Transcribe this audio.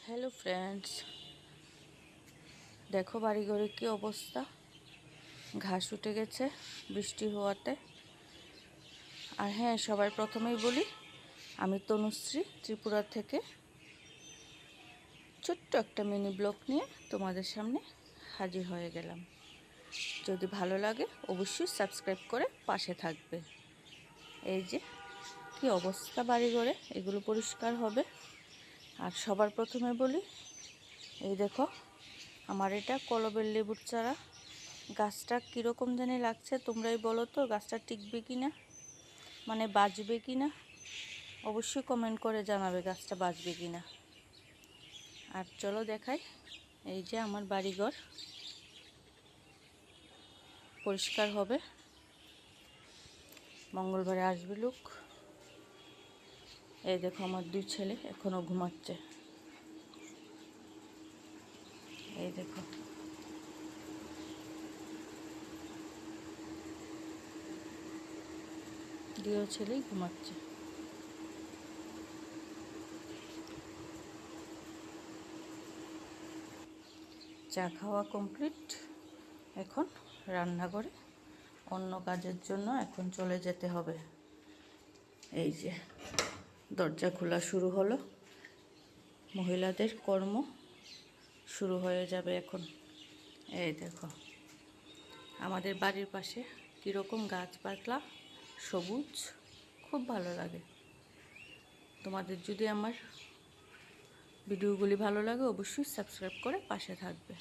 Hello friends, দেখো বাড়িঘরে কি অবস্থা। ঘাস উঠে গেছে বৃষ্টি হওয়াতে। আর হ্যাঁ, সবার প্রথমেই বলি, আমি তনুশ্রী ত্রিপুরা থেকে ছোট্ট একটা মিনি ব্লগ নিয়ে তোমাদের সামনে হাজির হয়ে গেলাম। যদি ভালো লাগে অবশ্যই সাবস্ক্রাইব করে পাশে থাকবে। এই যে কি অবস্থা বাড়িঘরে, এগুলো পরিষ্কার হবে। আর সবার প্রথমে বলি, এই দেখো আমার এটা কলবের লেবুর চারা। গাছটা কীরকম জানি লাগছে, তোমরাই বলো তো, গাছটা টিকবে কি না, মানে বাঁচবে কি না। অবশ্যই কমেন্ট করে জানাবে গাছটা বাঁচবে কি না। আর চলো দেখাই, এই যে আমার বাড়িঘর পরিষ্কার হবে, মঙ্গলবারে আসবে লোক। এই দেখো আমার দুই ছেলে এখনও ঘুমাচ্ছে। এই দেখো দুই ছেলেই ঘুমাচ্ছে। চা খাওয়া কমপ্লিট, এখন রান্নাঘরে অন্য কাজের জন্য এখন চলে যেতে হবে। এই যে দরজা খোলা শুরু হলো, মহিলাদের কর্ম শুরু হয়ে যাবে এখন। এই দেখো আমাদের বাড়ির পাশে কীরকম গাছপালা সবুজ, খুব ভালো লাগে। তোমাদের যদি আমার ভিডিওগুলি ভালো লাগে অবশ্যই সাবস্ক্রাইব করে পাশে থাকবে।